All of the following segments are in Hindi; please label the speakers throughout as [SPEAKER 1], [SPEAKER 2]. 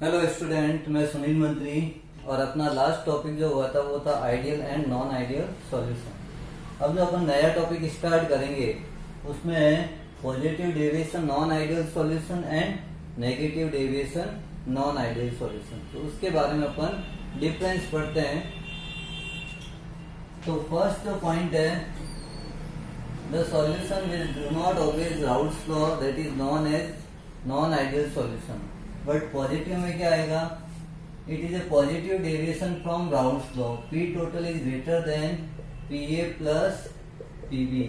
[SPEAKER 1] हेलो स्टूडेंट, मैं सुनील मंत्री और अपना लास्ट टॉपिक जो हुआ था वो था ideal and non ideal solution. अब जो अपन नया टॉपिक स्टार्ट करेंगे उसमें positive deviation non ideal solution and negative deviation non ideal solution. तो उसके बारे में अपन डिफरेंस पढ़ते हैं। तो फर्स्ट जो पॉइंट है, the solution which do not always Raoult's law that is known as non ideal solution. But positive में क्या आएगा? It is a positive deviation from Raoult's law. P total is greater than P A plus PB.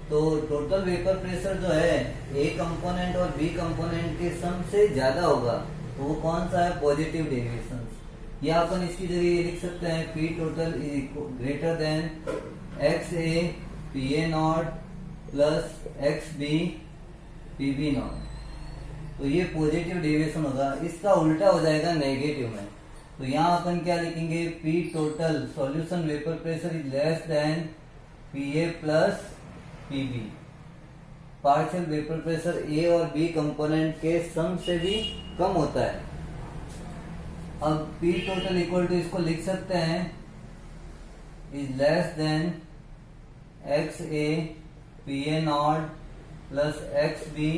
[SPEAKER 1] तो टोटल वेपर प्रेशर जो है ए कंपोनेंट और बी कंपोनेंट के सम से ज्यादा होगा, तो वो कौन सा है? Positive deviation. या अपन इसकी जगह ये लिख सकते हैं P total is greater than X A P A not plus X B P B not. तो ये पॉजिटिव डेविएशन होगा। इसका उल्टा हो जाएगा नेगेटिव में। तो यहाँ अपन क्या लिखेंगे? P total solution vapour pressure is less than P A plus P B. Partial vapour pressure A और बी कंपोनेंट के सम से भी कम होता है। अब पी टोटल इक्वल टू इसको लिख सकते हैं is less than X A P A not plus X B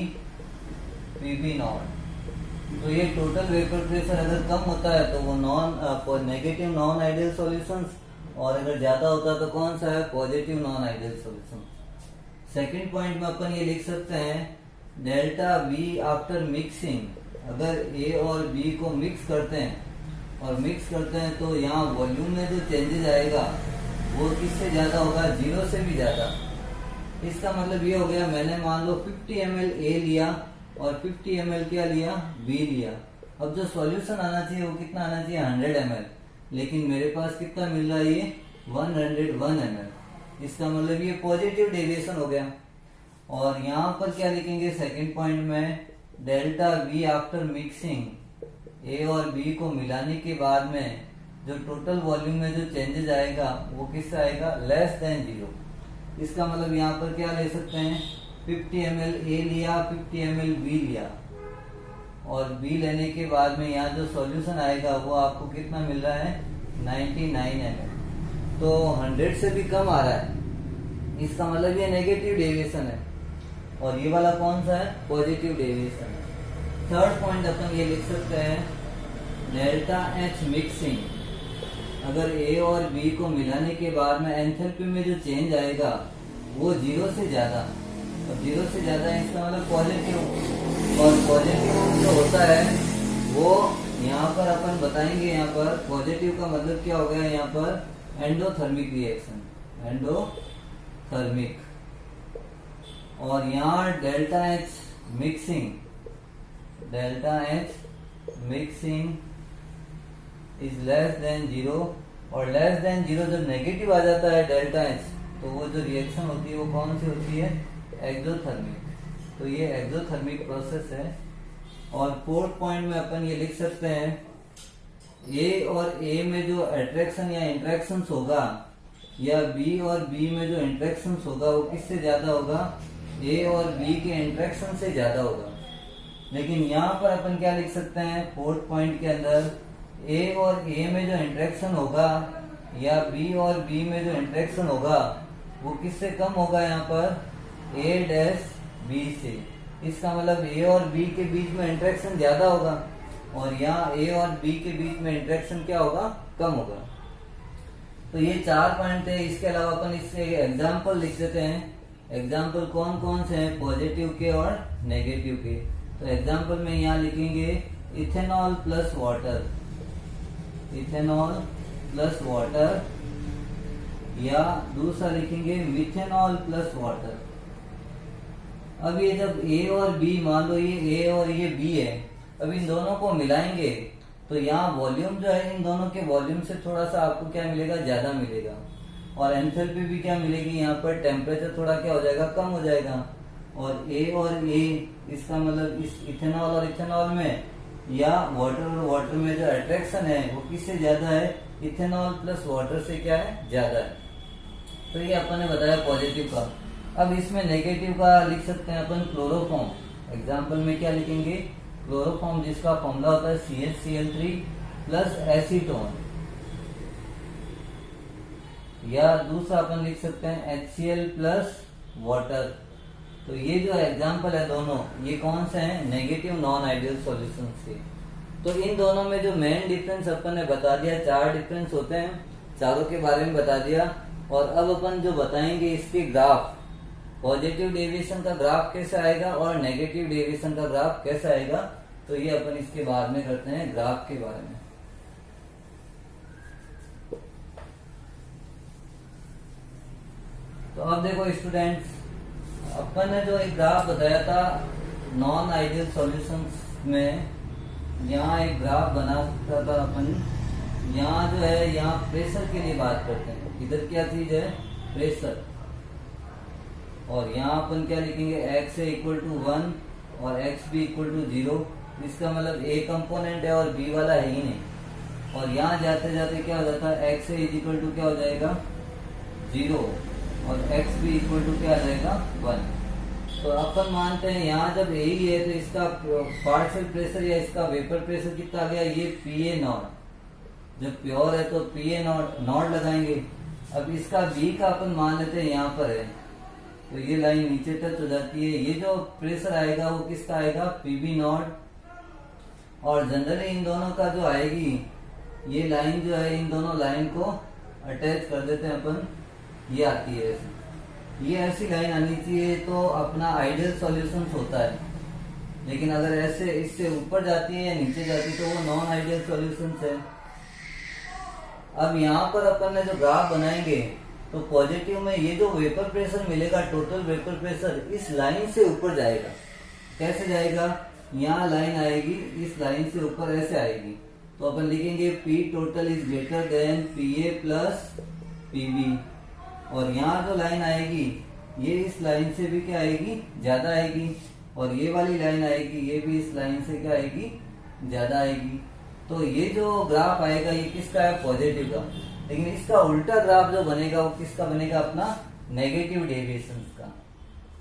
[SPEAKER 1] PB not. तो ये टोटल वेपर प्रेशर अगर कम होता है तो वो नेगेटिव नॉन आइडियल सॉल्यूशंस, और अगर ज्यादा होता है तो कौन सा है? Positive non ideal solution. Second point में अपन ये लिख सकते हैं डेल्टा वी आफ्टर मिक्सिंग। अगर ए और बी को मिक्स करते हैं तो यहाँ वॉल्यूम में जो चेंजेस आएगा वो किससे ज्यादा होगा? जीरो से भी ज्यादा। इसका मतलब ये हो गया, मैंने मान लो 50 ml ए लिया और 50 ml क्या लिया? बी लिया। अब जो सॉल्यूशन आना चाहिए वो कितना आना चाहिए? 100 ml, लेकिन मेरे पास कितना मिल रहा है? ये 101 ml। इसका मतलब ये पॉजिटिव डेविएशन हो गया। और यहाँ पर क्या लिखेंगे सेकंड पॉइंट में? Delta V after mixing. A और बी को मिलाने के बाद में जो टोटल वॉल्यूम में जो चेंजेस आएगा वो किससे आएगा? Less than zero. इसका मतलब यहाँ पर क्या ले सकते हैं? 50 ml ए लिया, 50 ml बी लिया, और बी लेने के बाद में यहाँ जो सॉल्यूशन आएगा वो आपको कितना मिल रहा है? 99 ml। तो 100 से भी कम आ रहा है। इसका मतलब ये नेगेटिव डेविएशन है, और ये वाला कौन सा है? पॉजिटिव डेविएशन है। थर्ड पॉइंट अपन ये लिख सकते हैं डेल्टा एच मिक्सिंग। अगर ए और बी को मिलाने के बाद में एंथैल्पी में जो चेंज आएगा वो जीरो से ज्यादा, और जीरो से ज्यादा है इसका मतलब पॉजिटिव। और पॉजिटिव जो होता है वो यहाँ पर अपन बताएंगे। यहाँ पर पॉजिटिव का मतलब क्या हो गया? यहाँ पर एंडोथर्मिक रिएक्शन, एंडोथर्मिक। और यहाँ delta H mixing is less than zero. और लेस देन जीरो जब नेगेटिव आ जाता है डेल्टा एच, तो वो जो रिएक्शन होती है वो कौन सी होती है? एक्सोथर्मिक। तो ये एक्सोथर्मिक प्रोसेस है। और फोर्थ पॉइंट में अपन ये लिख सकते हैं ए और ए में जो अट्रैक्शन या इंट्रैक्शन होगा, या बी और बी में जो इंट्रैक्शन होगा वो किससे ज्यादा होगा? ए और बी के इंट्रैक्शन से ज्यादा होगा। लेकिन यहाँ पर अपन क्या लिख सकते हैं फोर्थ पॉइंट के अंदर? ए और ए में जो इंट्रैक्शन होगा या बी और बी में जो इंट्रैक्शन होगा वो किससे कम होगा? यहाँ पर ए डैश बी से। इसका मतलब ए और बी के बीच में इंटरेक्शन ज्यादा होगा, और यहाँ ए और बी के बीच में इंटरेक्शन क्या होगा? कम होगा। तो ये चार पॉइंट है। इसके अलावा अपन इससे एग्जाम्पल लिख देते हैं। एग्जाम्पल कौन कौन से हैं? पॉजिटिव के और नेगेटिव के। तो एग्जाम्पल में यहाँ लिखेंगे ethanol plus water, ethanol plus water, या दूसरा लिखेंगे मिथेनॉल प्लस वाटर। अब ये जब ए और बी, मान लो ये ए और ये बी है, अब इन दोनों को मिलाएंगे तो यहाँ वॉल्यूम जो है इन दोनों के वॉल्यूम से थोड़ा सा आपको क्या मिलेगा? ज्यादा मिलेगा। और एंथैल्पी भी क्या मिलेगी? यहाँ पर टेम्परेचर थोड़ा क्या हो जाएगा? कम हो जाएगा। और ए और ए, इसका मतलब इस इथेनॉल और इथेनॉल में या वाटर और वाटर में जो अट्रैक्शन है वो किससे ज्यादा है? इथेनॉल प्लस वाटर से क्या है? ज्यादा है। तो ये अपन ने बताया पॉजिटिव का। अब इसमें नेगेटिव का लिख सकते हैं अपन क्लोरोफॉर्म। एग्जाम्पल में क्या लिखेंगे? क्लोरोफॉर्म जिसका फॉर्मूला होता है CH Cl3 प्लस एसीटोन, या दूसरा अपन लिख सकते हैं HCl प्लस वाटर। तो ये जो एग्जाम्पल है दोनों, ये कौन से हैं? नेगेटिव नॉन आइडियल सॉल्यूशन के। तो इन दोनों में जो मेन डिफरेंस अपन ने बता दिया, 4 डिफरेंस होते हैं, चारों के बारे में बता दिया। और अब अपन जो बताएंगे इसके ग्राफ, पॉजिटिव डेविएशन का ग्राफ कैसे आएगा और नेगेटिव डेविएशन का ग्राफ कैसे आएगा, तो ये अपन इसके बाद में करते हैं ग्राफ के बारे में। तो अब देखो स्टूडेंट्स, अपन ने जो एक ग्राफ बताया था नॉन आइडियल सॉल्यूशंस में, यहाँ एक ग्राफ बना सकता था अपन। यहाँ जो है, यहाँ प्रेशर के लिए बात करते हैं, इधर क्या चीज है? प्रेशर। और यहाँ अपन क्या लिखेंगे? x है इक्वल टू 1 और x भी इक्वल टू 0। इसका मतलब a कंपोनेंट है और b वाला है ही नहीं। और यहाँ जाते जाते क्या हो जाता है? x इज इक्वल टू क्या हो जाएगा? 0 और x भी इक्वल टू क्या आ जाएगा? 1। तो अपन मानते हैं यहाँ जब यही है तो इसका पार्शियल प्रेशर या इसका वेपर प्रेशर कितना आ गया? ये PA नॉट। जब प्योर है तो PA नॉट लगाएंगे। अब इसका B का अपन मान लेते हैं यहाँ पर है, तो ये लाइन नीचे टच हो जाती है। ये जो प्रेशर आएगा वो किसका आएगा? PB not. और जनरली इन दोनों का जो आएगी, ये लाइन जो है, इन दोनों लाइन को अटैच कर देते हैं अपन, ये आती है ऐसे। ये ऐसी लाइन आनी चाहिए तो अपना आइडियल सॉल्यूशन होता है। लेकिन अगर ऐसे इससे ऊपर जाती है या नीचे जाती है तो वो नॉन आइडियल सॉल्यूशन है। अब यहाँ पर अपन ने जो ग्राफ बनाएंगे तो पॉजिटिव में ये जो वेपर प्रेशर मिलेगा, टोटल वेपर प्रेशर इस लाइन से ऊपर जाएगा। कैसे जाएगा? यहाँ लाइन आएगी, इस लाइन से ऊपर ऐसे आएगी। तो अपन लिखेंगे P total is greater then PA plus PB। और यहाँ जो लाइन आएगी, ये इस लाइन से भी क्या आएगी? ज्यादा आएगी। और ये वाली लाइन आएगी, ये भी इस लाइन से क्या आएगी? ज्यादा आएगी। तो ये जो ग्राफ आएगा ये किसका है? पॉजिटिव का। लेकिन इसका उल्टा ग्राफ जो बनेगा वो किसका बनेगा? अपना नेगेटिव डेविएशन का।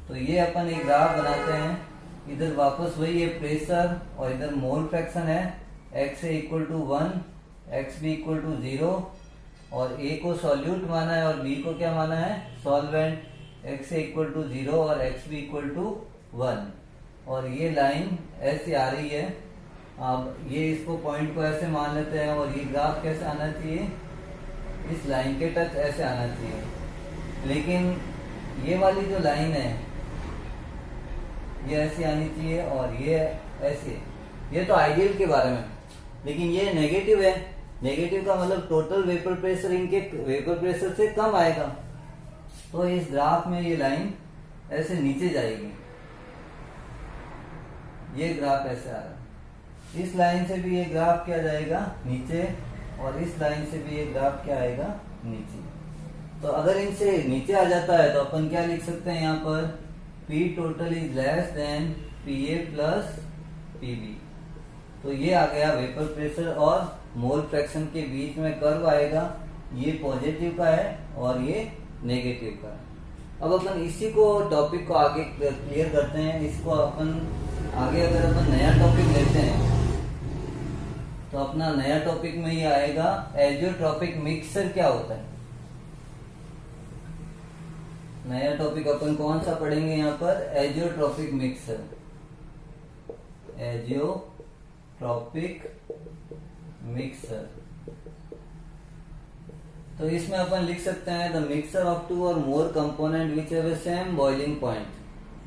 [SPEAKER 1] तो ये अपन एक ग्राफ बनाते हैं। इधर वापस वही है प्रेशर और इधर मोल फ्रैक्शन है। x इक्वल टू 1, x भी इक्वल टू 0 और a को सॉल्यूट माना है और b को क्या माना है? सॉल्वेंट। x इक्वल टू 0 और x भी इक्वल टू 1। और ये लाइन ऐसे आ रही है। अब ये इसको पॉइंट को ऐसे मान लेते हैं और ये ग्राफ कैसे आना चाहिए? इस लाइन के टच ऐसे आना चाहिए। लेकिन ये वाली जो लाइन है ये ऐसी आनी चाहिए और ये ऐसे। ये तो आइडियल के बारे में, लेकिन ये नेगेटिव है। नेगेटिव का मतलब टोटल वेपर प्रेशर इनके वेपर प्रेशर से कम आएगा। तो इस ग्राफ में ये लाइन ऐसे नीचे जाएगी। ये ग्राफ ऐसे आ रहा है। इस लाइन से भी ये ग्राफ क्या जाएगा? नीचे। और इस लाइन से भी ये ग्राफ क्या आएगा? नीचे। तो अगर इनसे नीचे आ जाता है तो अपन क्या लिख सकते हैं यहाँ पर? P total is less then PA plus PB। तो ये आ गया वेपर प्रेशर और मोल फ्रैक्शन के बीच में कर्व आएगा। ये पॉजिटिव का है और ये नेगेटिव का है। अब अपन इसी को टॉपिक को आगे क्लियर करते हैं। इसको अपन आगे अगर अपन नया टॉपिक लेते हैं तो अपना नया टॉपिक में ये आएगा एजियोट्रॉपिक मिक्सचर क्या होता है। नया टॉपिक अपन कौन सा पढ़ेंगे यहाँ पर? Azeotropic mixture. Azeotropic mixture. तो इसमें अपन लिख सकते हैं द मिक्सचर ऑफ 2 और more component which have same boiling point,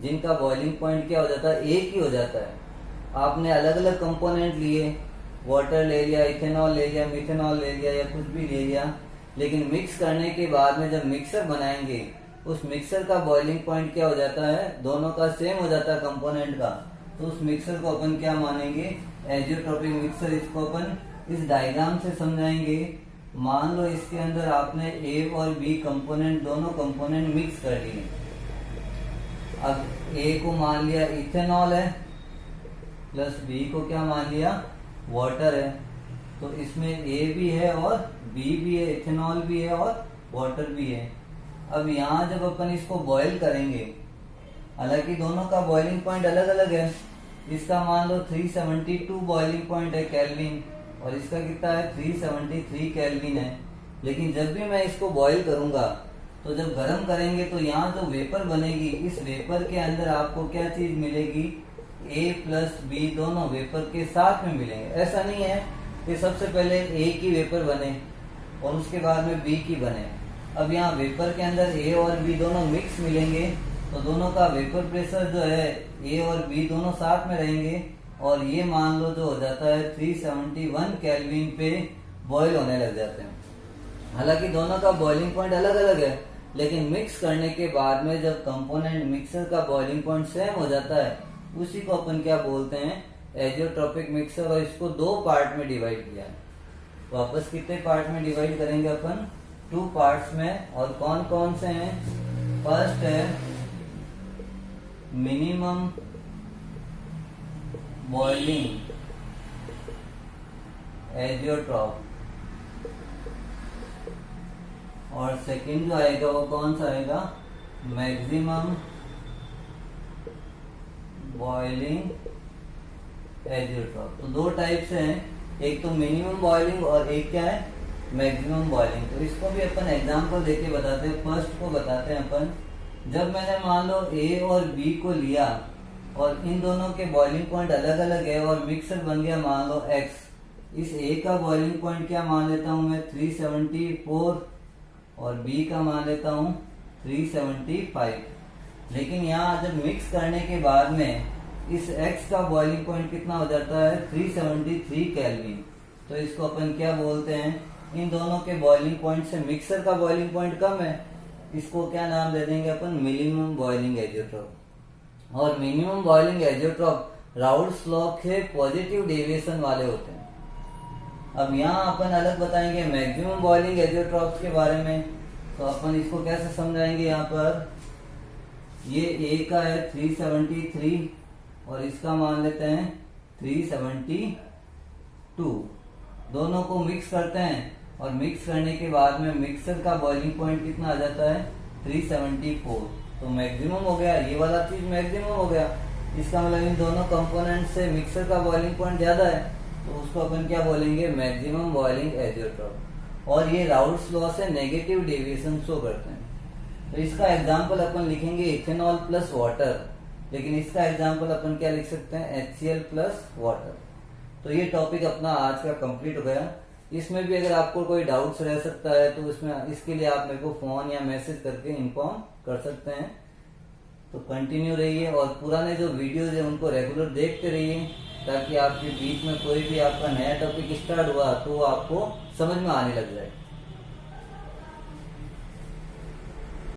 [SPEAKER 1] जिनका बॉइलिंग पॉइंट क्या हो जाता है? एक ही हो जाता है। आपने अलग अलग कंपोनेंट लिए, वाटर ले लिया, इथेनॉल ले लिया, मिथेनॉल ले लिया या कुछ भी ले लिया, लेकिन मिक्स करने के बाद में जब मिक्सर बनाएंगे उस मिक्सर का बॉइलिंग पॉइंट क्या हो जाता है? दोनों का सेम हो जाता है कंपोनेंट का। तो उस मिक्सर को अपन क्या मानेंगे? Azeotropic mixer. इसको अपन इस डायग्राम से समझाएंगे। मान लो इसके अंदर आपने A और B कंपोनेंट, दोनों कंपोनेंट मिक्स कर दिए। अब A को मान लिया इथेनॉल है प्लस B को क्या मान लिया? वाटर है। तो इसमें A भी है और B भी है, इथेनॉल भी है और वाटर भी है। अब यहाँ जब अपन इसको बॉयल करेंगे, हालांकि दोनों का बॉइलिंग पॉइंट अलग अलग है, इसका मान लो 372 बॉइलिंग पॉइंट है केल्विन, और इसका कितना है 373 केल्विन है। लेकिन जब भी मैं इसको बॉईल करूंगा तो जब गर्म करेंगे तो यहाँ जो वेपर बनेगी, इस वेपर के अंदर आपको क्या चीज मिलेगी, A प्लस बी दोनों वेपर के साथ में मिलेंगे। ऐसा नहीं है कि सबसे पहले A की वेपर बने और उसके बाद में B की बने। अब यहाँ वेपर के अंदर A और B दोनों मिक्स मिलेंगे तो दोनों का वेपर प्रेशर जो है A और B दोनों साथ में रहेंगे, और ये मान लो जो हो जाता है 371 केल्विन पे बॉईल होने लग जाते हैं। हालांकि दोनों का बॉइलिंग पॉइंट अलग अलग है, लेकिन मिक्स करने के बाद में जब कंपोनेंट मिक्सर का बॉइलिंग पॉइंट सेम हो जाता है, उसी को अपन क्या बोलते हैं, एजियोट्रॉपिक मिक्सर। और इसको 2 पार्ट में डिवाइड किया है। वापस कितने पार्ट में डिवाइड करेंगे अपन, 2 पार्ट्स में। और कौन कौन से हैं, फर्स्ट है मिनिमम बॉइलिंग एजियोट्रॉप, और सेकंड जो आएगा वो कौन सा आएगा, मैक्सिमम बॉइलिंग एजियोट्रॉप। तो 2 टाइप से हैं, एक तो मिनिमम बॉइलिंग और एक क्या है, मैक्सिमम बॉइलिंग। तो इसको भी अपन एग्जांपल देके बताते हैं। फर्स्ट को बताते हैं अपन, जब मैंने मान लो A और B को लिया और इन दोनों के बॉइलिंग पॉइंट अलग अलग है और मिक्सर बन गया मान लो X। इस A का बॉइलिंग पॉइंट क्या मान लेता हूं मैं 374 और B का मान लेता हूं 375। लेकिन यहाँ जब मिक्स करने के बाद में इस X का बॉइलिंग पॉइंट कितना हो जाता है 373 केल्विन। तो इसको अपन क्या बोलते हैं, इन दोनों के बॉइलिंग पॉइंट से मिक्सर का बॉइलिंग पॉइंट कम है, इसको क्या नाम दे देंगे अपन, मिनिमम बॉइलिंग एजियोट्रॉप। और minimum boiling azeotrope Raoult's law के पॉजिटिव डेविएशन वाले होते हैं। अब यहाँ अपन अलग बताएंगे मैक्सिमम बॉइलिंग एजियोट्रॉप्स के बारे में। तो अपन इसको कैसे समझाएंगे, यहाँ पर ये A का है 373 और इसका मान लेते हैं 372। दोनों को मिक्स करते हैं और मिक्स करने के बाद में मिक्सर का बॉइलिंग पॉइंट कितना आ जाता है 374। तो मैक्सिमम हो गया, ये वाला चीज मैक्सिमम हो गया। इसका मतलब इन दोनों कंपोनेंट से मिक्सर का बॉइलिंग पॉइंट ज्यादा है, तो उसको अपन क्या बोलेंगे, मैक्सिमम बॉइलिंग एजियोट्रॉप। और ये राउल्ट्स लॉ से नेगेटिव डेविएशन शो करते हैं। तो इसका एग्जाम्पल अपन लिखेंगे इथेनॉल प्लस वाटर, लेकिन इसका एग्जाम्पल अपन क्या लिख सकते हैं, HCl प्लस वाटर। तो ये टॉपिक अपना आज का कंप्लीट हो गया। इसमें भी अगर आपको कोई डाउट्स रह सकता है तो इसमें इसके लिए आप मेरे को फोन या मैसेज करके इन्फॉर्म कर सकते हैं। तो कंटिन्यू रहिए और पुराने जो वीडियोज है उनको रेगुलर देखते रहिए, ताकि आपके बीच में कोई भी आपका नया टॉपिक स्टार्ट हुआ तो आपको समझ में आने लग जाए।